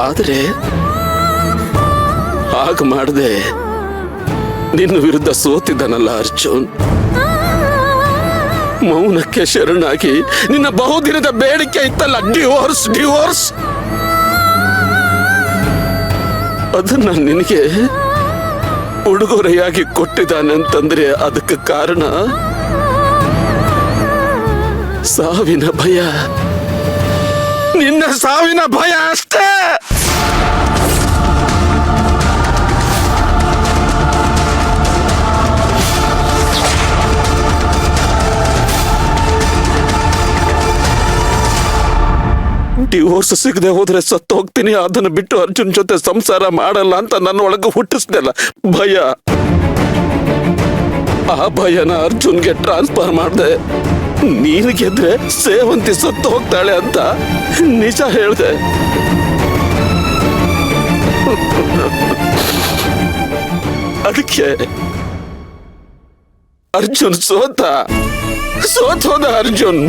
ಆದರೆ ಆಗ ಮಾಡದೆ ನಿನ್ನ ವಿರುದ್ಧ ಸೋತಿದ್ದಾನಲ್ಲ ಅರ್ಜುನ್. ಮೌನಕ್ಕೆ ಶರಣಾಗಿ ನಿನ್ನ ಬಹುದಿನದ ಬೇಡಿಕೆ ಇತ್ತಲ್ಲ, ಡಿವೋರ್ಸ್ ಡಿವೋರ್ಸ್, ಅದನ್ನ ನಿನಗೆ ಉಡುಗೊರೆಯಾಗಿ ಕೊಟ್ಟಿದ್ದಾನೆ ಅಂತಂದ್ರೆ ಅದಕ್ಕೆ ಕಾರಣ ಸಾವಿನ ಭಯ, ನಿನ್ನ ಸಾವಿನ ಭಯ ಅಷ್ಟೇ. ಡಿವೋರ್ಸ್ ಸಿಗದೆ ಹೋದ್ರೆ ಸತ್ತು ಹೋಗ್ತೀನಿ, ಅದನ್ನು ಬಿಟ್ಟು ಅರ್ಜುನ್ ಜೊತೆ ಸಂಸಾರ ಮಾಡಲ್ಲ ಅಂತ ನನ್ನ ಒಳಗೆ ಹುಟ್ಟಿಸ್ದಲ್ಲ ಭಯ. ಆ ಭಯನ ಅರ್ಜುನ್ಗೆ ಟ್ರಾನ್ಸ್ಫರ್ ಮಾಡ್ದೆ. ನೀನು ಗೆದ್ರೆ ಸೇವಂತಿ ಸತ್ತು ಹೋಗ್ತಾಳೆ ಅಂತ ನಿಜ ಹೇಳ್ದೆ. ಅದಕ್ಕೆ ಅರ್ಜುನ್ ಸೋತೋದ ಅರ್ಜುನ್.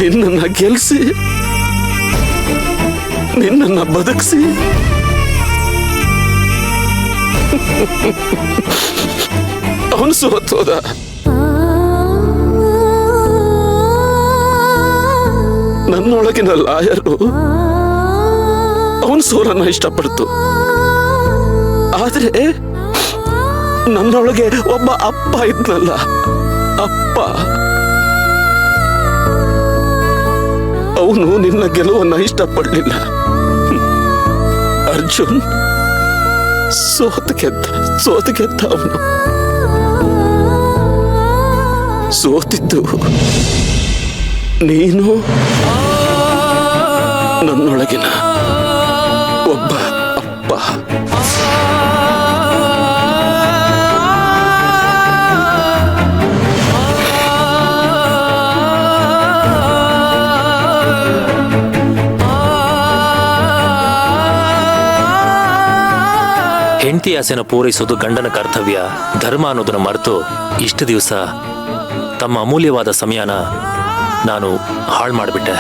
ನಿನ್ನನ್ನ ಗೆಲ್ಸಿ, ನಿನ್ನನ್ನ ಬದುಕಿಸಿ ಅವನು ಸೋತೋದ. ನನ್ನೊಳಗಿನ ಲಾಯರು ಅವನ ಸೋಲನ್ನ ಇಷ್ಟಪಡ್ತು. ಆದ್ರೆ ನನ್ನೊಳಗೆ ಒಬ್ಬ ಅಪ್ಪ ಇದ್ನಲ್ಲ, ಅಪ್ಪ, ಅವನು ನಿನ್ನ ಗೆಲುವನ್ನ ಇಷ್ಟಪಡಲಿಲ್ಲ. ಅರ್ಜುನ್ ಸೋತು ಗೆದ್ದ ಅವನು. ಸೋತಿದ್ದು ನೀನು, ನನ್ನೊಳಗಿನ ಒಬ್ಬ ಅಪ್ಪ. ಹೆಂಡತಿ ಆಸೆನ ಪೂರೈಸೋದು ಗಂಡನ ಕರ್ತವ್ಯ, ಧರ್ಮ ಅನ್ನೋದನ್ನ ಮರೆತು ಇಷ್ಟು ದಿವಸ ತಮ್ಮ ಅಮೂಲ್ಯವಾದ ಸಮಯನ ನಾನು ಹಾಳು ಮಾಡಿಬಿಟ್ಟೆ.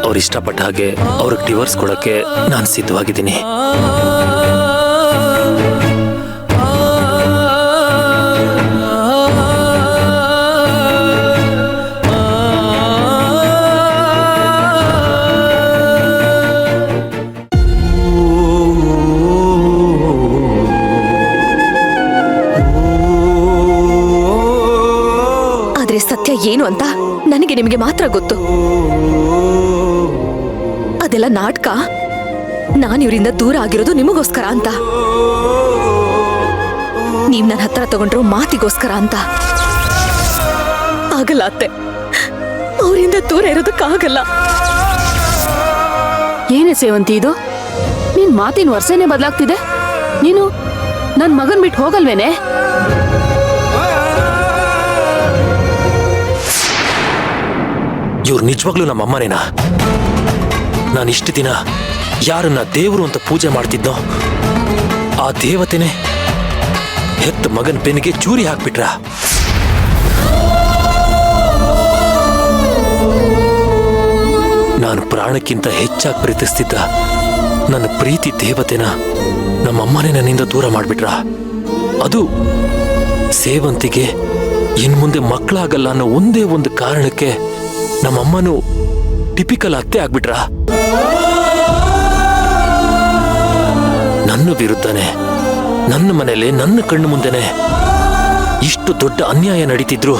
ಅವ್ರು ಇಷ್ಟಪಟ್ಟ ಹಾಗೆ ಅವ್ರಿಗೆ ಡಿವೋರ್ಸ್ ಕೊಡೋಕ್ಕೆ ನಾನು ಸಿದ್ಧವಾಗಿದ್ದೀನಿ. ಸತ್ಯ ಏನು ಅಂತ ನನಗೆ ನಿಮಗೆ ಮಾತ್ರ ಗೊತ್ತು. ಅದೆಲ್ಲ ನಾಟಕ. ನಾನು ಇವರಿಂದ ದೂರ ಆಗಿರೋದು ನಿಮಗೋಸ್ಕರ ಅಂತ, ನೀವ್ ನನ್ನ ಹತ್ರ ತಗೊಂಡ್ರು ಮಾತಿಗೋಸ್ಕರ ಅಂತ. ಆಗಲ್ಲ ಅತ್ತೆ, ಅವರಿಂದ ದೂರ ಇರೋದಕ್ಕಾಗಲ್ಲ. ಏನೇ ಸೇವಂತಿ ಇದು? ನಿನ್ ಮಾತಿನ ವರ್ಷನೇ ಬದಲಾಗ್ತಿದೆ. ನೀನು ನನ್ ಮಗನ್ ಬಿಟ್ಟು ಹೋಗಲ್ವೇನೆ? ಇವ್ರು ನಿಜವಾಗ್ಲೂ ನಮ್ಮ ಅಮ್ಮನೇನಾ? ನಾನು ಇಷ್ಟು ದಿನ ಯಾರನ್ನ ದೇವರು ಅಂತ ಪೂಜೆ ಮಾಡ್ತಿದ್ದೋ ಆ ದೇವತೆನೇ ಹೆತ್ತ ಮಗನ ಬೆನ್ನಿಗೆ ಚೂರಿ ಹಾಕ್ಬಿಟ್ರ? ನಾನು ಪ್ರಾಣಕ್ಕಿಂತ ಹೆಚ್ಚಾಗಿ ಪ್ರೀತಿಸ್ತಿದ್ದ ನನ್ನ ಪ್ರೀತಿ ದೇವತೆನ ನಮ್ಮಮ್ಮನೇ ನನ್ನಿಂದ ದೂರ ಮಾಡ್ಬಿಟ್ರ? ಅದು ಸೇವಂತಿಗೆ ಇನ್ಮುಂದೆ ಮಕ್ಕಳಾಗಲ್ಲ ಅನ್ನೋ ಒಂದೇ ಒಂದು ಕಾರಣಕ್ಕೆ ನಮ್ಮಮ್ಮನು ಟಿಪಿಕಲ್ ಅತ್ತೆ ಆಗ್ಬಿಟ್ರ? ನನ್ನ ವಿರುದ್ಧನೇ, ನನ್ನ ಮನೇಲಿ, ನನ್ನ ಕಣ್ಣು ಮುಂದೆನೆ ಇಷ್ಟು ದೊಡ್ಡ ಅನ್ಯಾಯ ನಡೀತಿದ್ರು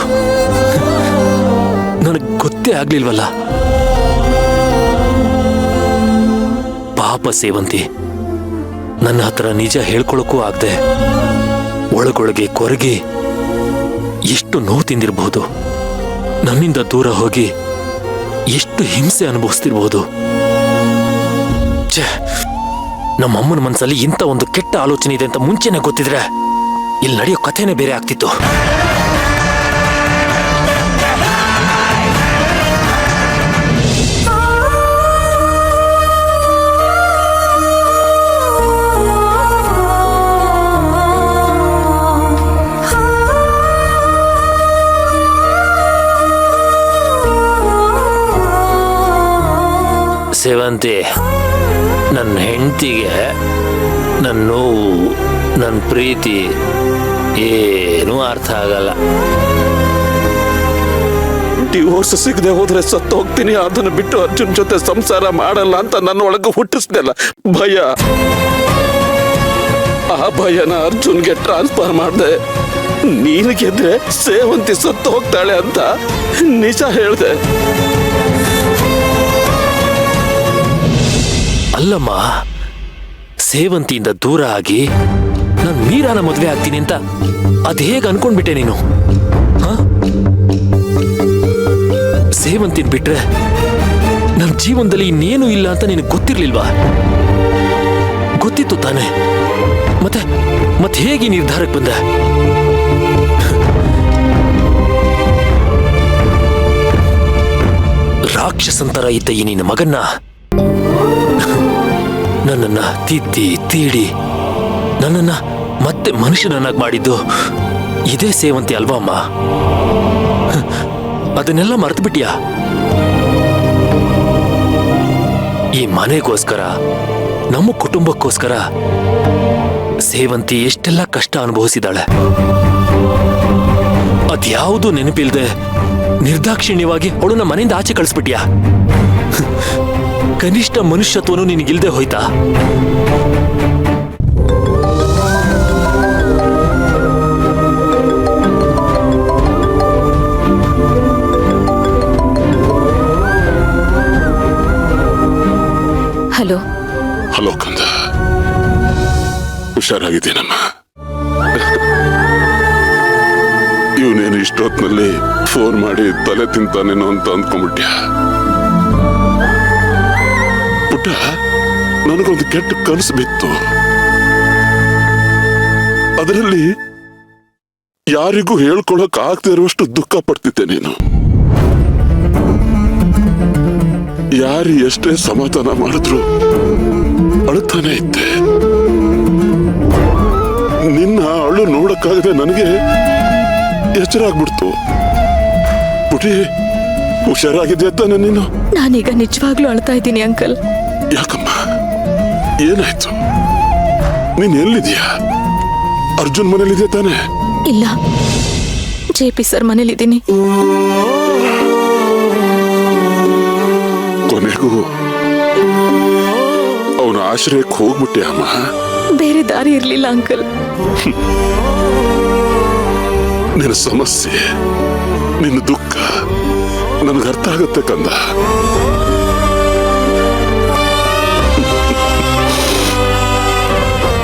ನನಗೆ ಗೊತ್ತೇ ಆಗ್ಲಿಲ್ವಲ್ಲ. ಪಾಪ ಸೇವಂತಿ, ನನ್ನ ಹತ್ರ ನಿಜ ಹೇಳ್ಕೊಳಕ್ಕೂ ಆಗದೆ ಒಳಗೊಳಗೆ ಕೊರಗಿ ಎಷ್ಟು ನೋವು ತಿಂದಿರಬಹುದು. ನನ್ನಿಂದ ದೂರ ಹೋಗಿ ಎಷ್ಟು ಹಿಂಸೆ ಅನುಭವಿಸ್ತಿರ್ಬೋದು. ನಮ್ಮಮ್ಮನ ಮನಸ್ಸಲ್ಲಿ ಇಂಥ ಒಂದು ಕೆಟ್ಟ ಆಲೋಚನೆ ಇದೆ ಅಂತ ಮುಂಚೆನೆ ಗೊತ್ತಿದ್ರೆ ಇಲ್ಲಿ ನಡೆಯೋ ಕಥೆನೇ ಬೇರೆ ಆಗ್ತಿತ್ತು. ಸೇವಂತಿ, ನನ್ನ ಹೆಂಡತಿಗೆ ನನ್ನ ನೋವು, ನನ್ನ ಪ್ರೀತಿ ಏನೂ ಅರ್ಥ ಆಗಲ್ಲ. ಡಿವೋರ್ಸ್ ಸಿಗದೆ ಹೋದ್ರೆ ಸತ್ತು ಹೋಗ್ತೀನಿ, ಅದನ್ನು ಬಿಟ್ಟು ಅರ್ಜುನ್ ಜೊತೆ ಸಂಸಾರ ಮಾಡಲ್ಲ ಅಂತ ನನ್ನ ಒಳಗೆ ಹುಟ್ಟಿಸ್ದಲ್ಲ ಭಯ. ಆ ಭಯನ ಅರ್ಜುನ್ಗೆ ಟ್ರಾನ್ಸ್ಫರ್ ಮಾಡಿದೆ. ನೀನು ಗೆದ್ರೆ ಸೇವಂತಿ ಸತ್ತು ಹೋಗ್ತಾಳೆ ಅಂತ ನಿಜ ಹೇಳ್ದೆ. ಅಲ್ಲಮ್ಮ, ಸೇವಂತಿಯಿಂದ ದೂರ ಆಗಿ ನಾನು ಮೀರಾನ ಮದುವೆ ಆಗ್ತೀನಿ ಅಂತ ಅದ್ ಹೇಗೆ ಅನ್ಕೊಂಡ್ಬಿಟ್ಟೆ ನೀನು? ಸೇವಂತಿನ ಬಿಟ್ರೆ ನನ್ನ ಜೀವನದಲ್ಲಿ ಇನ್ನೇನು ಇಲ್ಲ ಅಂತ ನಿನಗೆ ಗೊತ್ತಿರ್ಲಿಲ್ವಾ? ಗೊತ್ತಿತ್ತು ತಾನೆ? ಮತ್ತೆ ಹೇಗೆ ನಿರ್ಧಾರಕ್ಕೆ ಬಂದೆ? ರಾಕ್ಷಸಂತರ ಇದ್ದ ಈ ನಿನ್ನ ಮಗನ್ನ ನನ್ನನ್ನ ತಿದ್ದಿ ತೀಡಿ ನನ್ನನ್ನ ಮತ್ತೆ ಮನುಷ್ಯನನ್ನಾಗಿ ಮಾಡಿದ್ದು ಇದೇ ಸೇವಂತಿ ಅಲ್ವಾ ಅಮ್ಮ? ಅದನ್ನೆಲ್ಲ ಮರೆತು ಬಿಟ್ಯಾ? ಈ ಮನೆಗೋಸ್ಕರ, ನಮ್ಮ ಕುಟುಂಬಕ್ಕೋಸ್ಕರ ಸೇವಂತಿ ಎಷ್ಟೆಲ್ಲ ಕಷ್ಟ ಅನುಭವಿಸಿದಾಳೆ. ಅದ್ಯಾವುದು ನೆನಪಿಲ್ದೆ ನಿರ್ದಾಕ್ಷಿಣ್ಯವಾಗಿ ಅವಳನ್ನ ಮನೆಯಿಂದ ಆಚೆ ಕಳಿಸ್ಬಿಟ್ಯಾ? ಕನಿಷ್ಠ ಮನುಷ್ಯತ್ವನು ನಿನಗಿಲ್ದೆ ಹೋಯ್ತಾ? ಹಲೋ. ಹಲೋ ಕಂದ, ಹುಷಾರಾಗಿದ್ದೀನಮ್ಮ. ಇವನೇನು ಇಷ್ಟೊತ್ತಿನಲ್ಲಿ ಫೋನ್ ಮಾಡಿ ತಲೆ ತಿಂತಾನೇನೋ ಅಂತ ಅಂದ್ಕೊಂಡ್ಬಿಟ್ಯಾ? ಪುಟ್ಟ, ನನಗೊಂದು ಕೆಟ್ಟ ಕನಸು ಬಿತ್ತು. ಅದರಲ್ಲಿ ಯಾರಿಗೂ ಹೇಳ್ಕೊಳಕ್ ಆಗದೆ ಇರುವಷ್ಟು ದುಃಖ ಪಡ್ತಿದ್ದೆ ನೀನು. ಯಾರು ಎಷ್ಟೇ ಸಮಾಧಾನ ಮಾಡಿದ್ರು ಅಳುತ್ತಾನೆ ಇದ್ದೆ. ನಿನ್ನ ಅಳು ನೋಡಕ್ಕಾಗದೆ ನನಗೆ ಎಚ್ಚರ ಆಗ್ಬಿಡ್ತು. ಪುಟಿ, ಹುಷಾರಾಗಿದ್ಯಾ ತಾನೆ ನೀನು? ನಾನೀಗ ನಿಜವಾಗ್ಲೂ ಅಳ್ತಾ ಇದ್ದೀನಿ ಅಂಕಲ್. ಯಾಕಮ್ಮ, ಏನಾಯ್ತು? ನೀನ್ ಎಲ್ಲಿದ್ಯಾ? ಅರ್ಜುನ್ ಮನೇಲಿದ್ಯಾ ತಾನೆ? ಇಲ್ಲ, JP ಸರ್ ಮನೇಲಿದ್ದೀನಿ. ಕೊನೆಗೂ ಅವನ ಆಶ್ರಯಕ್ಕೆ ಹೋಗ್ಬಿಟ್ಟೆ ಅಮ್ಮ. ಬೇರೆ ದಾರಿ ಇರ್ಲಿಲ್ಲ ಅಂಕಲ್. ನಿನ್ನ ಸಮಸ್ಯೆ, ನಿನ್ನ ದುಃಖ ನನಗರ್ಥ ಆಗತ್ತೆ ಕಂದ.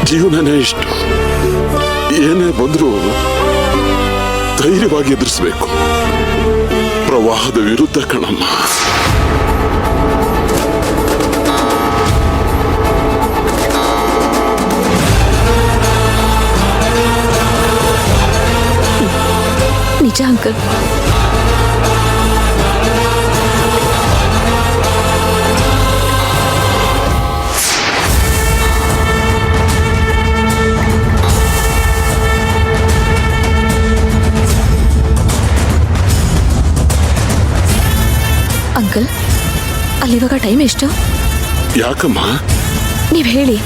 ಜೀವನನೇ ಇಷ್ಟು. ಏನೇ ಬಂದ್ರೂ ಧೈರ್ಯವಾಗಿ ಎದುರಿಸಬೇಕು. ಪ್ರವಾಹದ ವಿರುದ್ಧ ಕಣಮ್ಮ. ನಿಜ ಅಂಕಲ್. ಅಂಕಲ್, ಅಲ್ಲಿವಾಗ ಟೈಮ್ ಎಷ್ಟು? ಯಾಕಮ್ಮ? ನೀವ್ ಹೇಳಿ.